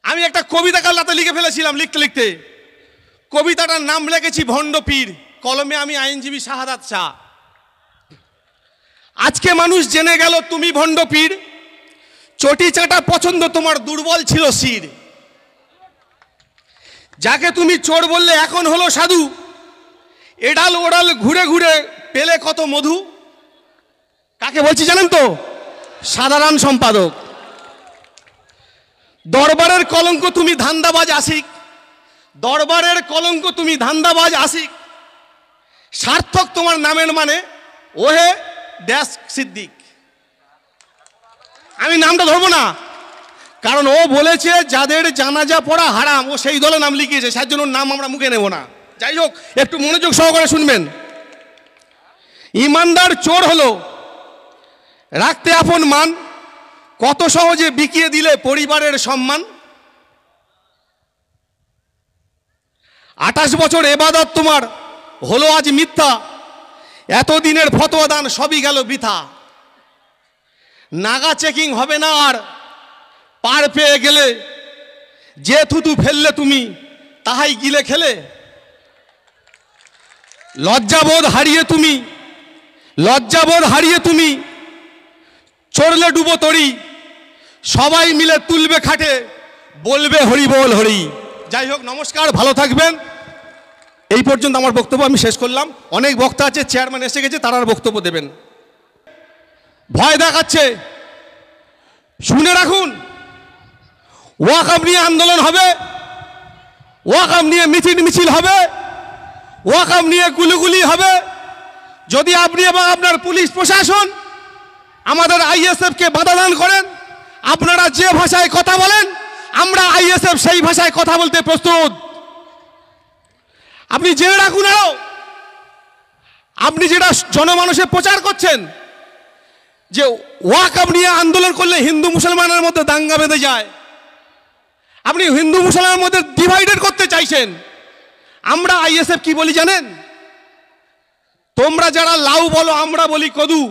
আমি একটা কবিতা কাল রাতে লিখে ফেলেছিলাম, লিখতে লিখতে কবিতাটার নাম লিখেছি ভণ্ড পীর, কলমে আমি আইনজীবী শাহাদাত শাহ। আজকে মানুষ জেনে গেল তুমি ভণ্ড পীর, চটি চাটা পছন্দ তোমার, দুর্বল ছিল শির। যাকে তুমি চোর বললে এখন হলো সাধু, এডাল ওডাল ঘুরে ঘুরে পেলে কত মধু। কাকে বলছি জানেন তো? সাধারণ সম্পাদক। দরবারের কলঙ্ক তুমি ধান্দাবাজ আশিক, দরবারের কলঙ্ক তুমি ধান্দাবাজ আশিক। সার্থক তোমার নামের মানে ওহে ড্যাশ সিদ্দিক। আমি নামটা ধরবো না, কারণ ও বলেছে যাদের জানাজা পড়া হারাম, ও সেই দলে নাম লিখিয়েছে, সেই জন্য নাম আমরা মুখে নেব না। যাই হোক, একটু মনোযোগ সহকারে শুনবেন। ইমানদার চোর হলো রাখতে আপন মান, কত সহজে বিকিয়ে দিলে পরিবারের সম্মান। 28 বছর এবাদত তোমার হলো আজ মিথ্যা, এতদিনের ফতোয়া দান সবই গেল বৃথা। নাগা চেকিং হবে না আর পার পেয়ে গেলে, যে থুতু ফেললে তুমি তাহাই গিলে খেলে। লজ্জাবোধ হারিয়ে তুমি চড়লে ডুবো তরি, সবাই মিলে তুলবে খাটে, বলবে হরি বল হরি। যাই হোক, নমস্কার, ভালো থাকবেন। এই পর্যন্ত আমার বক্তব্য আমি শেষ করলাম। অনেক বক্তা আছে, চেয়ারম্যান এসে গেছে, তারা বক্তব্য দেবেন। ভয় দেখাচ্ছে, শুনে রাখুন, ওয়াকফ নিয়ে আন্দোলন হবে, ওয়াকফ নিয়ে মিছিল হবে, ওয়াকফ নিয়ে গুলিগুলি হবে। যদি আপনি এবং আপনার পুলিশ প্রশাসন আমাদের আইএসএফকে বাধা দান করেন, আপনারা যে ভাষায় কথা বলেন, আমরা আইএসএফ সেই ভাষায় কথা বলতে প্রস্তুত। আপনি জেনে রাখুন, আপনি যেটা জনমানসে প্রচার করছেন যে ওয়াকফ নিয়ে আন্দোলন করলে হিন্দু মুসলমানের মধ্যে দাঙ্গা বেঁধে যায়, আপনি হিন্দু মুসলমানের মধ্যে ডিভাইডেড করতে চাইছেন। আমরা আইএসএফ কি বলি জানেন? তোমরা যারা লাউ বলো আমরা বলি কদু,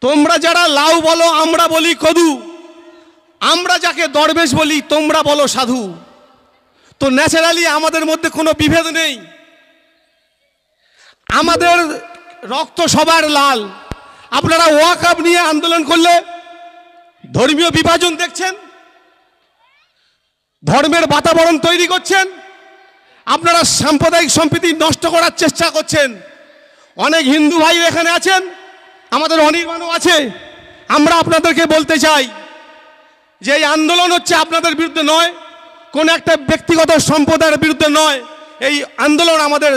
তোমরা যারা লাউ বলো আমরা বলি কদু, আমরা যাকে দরবেশ বলি তোমরা বলো সাধু। তো ন্যাচারালি আমাদের মধ্যে কোনো বিভেদ নেই, আমাদের রক্ত সবার লাল। আপনারা ওয়াকফ নিয়ে আন্দোলন করলে ধর্মীয় বিভাজন দেখছেন, ধর্মের বাতাবরণ তৈরি করছেন, আপনারা সাম্প্রদায়িক সম্প্রীতি নষ্ট করার চেষ্টা করছেন। অনেক হিন্দু ভাই এখানে আছেন, আমাদের অনির্বাণও আছে। আমরা আপনাদেরকে বলতে চাই যে এই আন্দোলন হচ্ছে আপনাদের বিরুদ্ধে নয়, কোন একটা ব্যক্তিগত সম্প্রদায়ের বিরুদ্ধে নয়। এই আন্দোলন আমাদের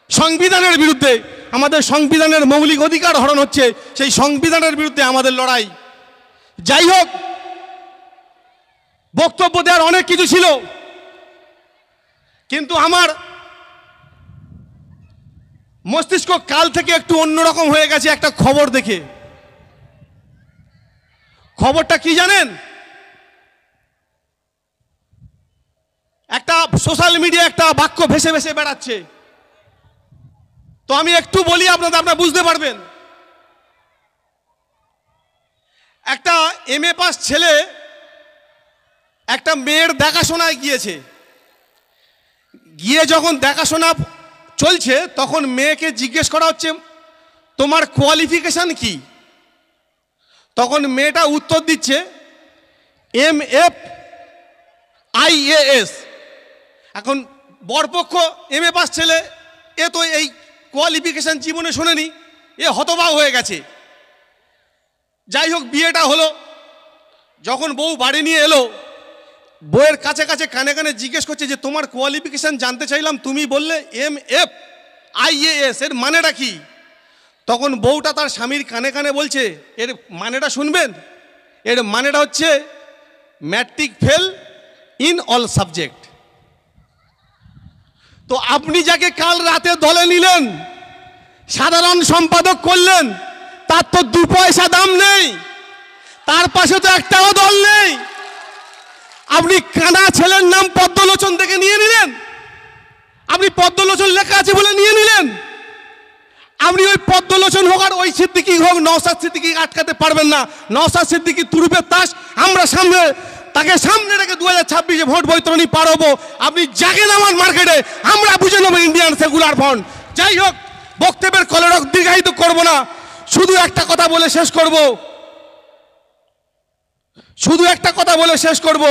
সংবিধানের বিরুদ্ধে, আমাদের সংবিধানের মৌলিক অধিকার হরণ হচ্ছে, সেই সংবিধানের বিরুদ্ধে আমাদের লড়াই। যাই হোক, বক্তব্য দেওয়ার অনেক কিছু ছিল, কিন্তু আমার মস্তিষ্ক কাল থেকে একটু অন্যরকম হয়ে গেছে একটা খবর দেখে। খবরটা কি জানেন? একটা সোশ্যাল মিডিয়া একটা বাক্য ভেসে ভেসে বেড়াচ্ছে, তো আমি একটু বলি, আপনারা বুঝতে পারবেন। একটা MA পাস ছেলে একটা মেয়ের দেখাশোনায় গিয়েছে, গিয়ে যখন দেখাশোনা চলছে তখন মেয়েকে জিজ্ঞেস করা হচ্ছে তোমার কোয়ালিফিকেশন কি। তখন মেয়েটা উত্তর দিচ্ছে MFIAS। এখন বরপক্ষ MA পাস ছেলে, এ তো এই কোয়ালিফিকেশন জীবনে শোনেনি, এ হতবাক হয়ে গেছে। যাই হোক, বিয়েটা হলো। যখন বউ বাড়ি নিয়ে এলো, বউয়ের কাছে কাছে কানে কানে জিজ্ঞেস করছে যে তোমার কোয়ালিফিকেশন জানতে চাইলাম, তুমি বললে MFIAS, এর মানেটা কি? তখন বউটা তার স্বামীর কানে কানে বলছে, এর মানেটা শুনবেন, এর মানেটা হচ্ছে matric fail in all subject. তো আপনি যাকে কাল রাতে দলে নিলেন, সাধারণ সম্পাদক করলেন, তার তো 2 পয়সা দাম নেই, তার পাশে তো একটাও দল নেই। আপনি কানা ছেলের নাম পদ্মলোচন থেকে নিয়ে নিলেন, আপনি পদ্মলোচন লেখা আছে বলে নিয়ে নিলেন। আপনি ওই পদ্মলোচন হোক আর ওই সিদ্দিকী হোক, নওশাদ সিদ্দিকী আটকাতে পারবেন না। নওশাদ সিদ্দিকী তুরুপের তাস, আমরা সামনে তাকে সামনে রেখে 2026-এ ভোট বৈতরণী পার হবো। আপনি যাকে নামান মার্কেটে, আমরা বুঝে নেবো ইন্ডিয়ান সেকুলার ফ্রন্ট। যাই হোক, বক্তব্যের কলরব দীর্ঘায়িত করব না, শুধু একটা কথা বলে শেষ করব,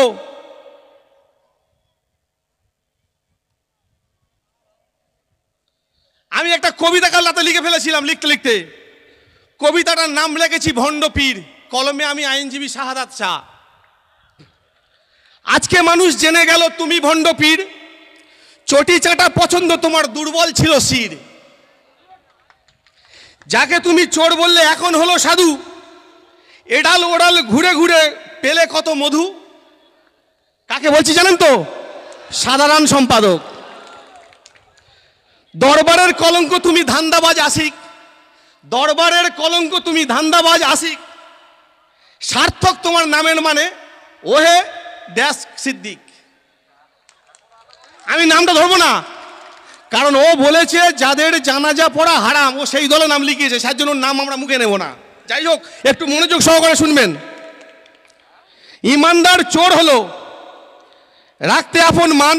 আমি একটা কবিতা কাল রাতে লিখে ফেলেছিলাম, লিখতে লিখতে কবিতাটার নাম লিখেছি ভণ্ড পীর, কলমে আমি আইনজীবী শাহাদাত শাহ। আজকে মানুষ জেনে গেল তুমি ভণ্ড পীর, চটি চাটা পছন্দ তোমার, দুর্বল ছিল শির। যাকে তুমি চোর বললে এখন হলো সাধু, এডাল ওডাল ঘুরে ঘুরে পেলে কত মধু। কাকে বলছি জানেন তো? সাধারণ সম্পাদক। দরবারের কলঙ্ক তুমি ধান্দাবাজ আশিক, দরবারের কলঙ্ক তুমি ধান্দাবাজ আশিক, সার্থক তোমার নামের মানে ওহে ড্যাশ সিদ্দিক। আমি নামটা ধরবো না, কারণ ও বলেছে যাদের জানাজা পড়া হারাম, ও সেই দলে নাম লিখিয়েছে, সেই জন্য নাম আমরা মুখে নেব না। যাই হোক, একটু মনোযোগ সহকারে শুনবেন। ইমানদার চোর হলো রাখতে আপন মান,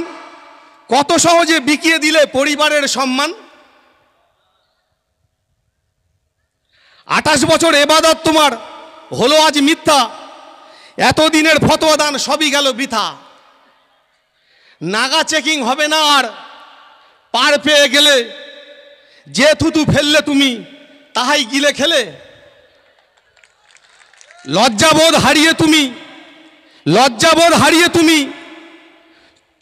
কত সহজে বিকিয়ে দিলে পরিবারের সম্মান। 28 বছর এবাদত তোমার হলো আজ মিথ্যা, এতদিনের ফতোয়া দান সবই গেল বৃথা। নাগা চেকিং হবে না আর, পার পেয়ে গেলে যে থুতু ফেললে তুমি তাহাই গিলে খেলে। লজ্জাবোধ হারিয়ে তুমি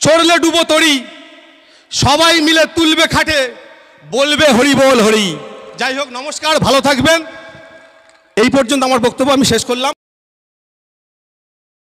চড়লে ডুবো তরি, সবাই মিলে তুলবে খাটে, বলবে হরি বল হরি। যাই হোক, নমস্কার, ভালো থাকবেন। এই পর্যন্ত আমার বক্তব্য আমি শেষ করলাম।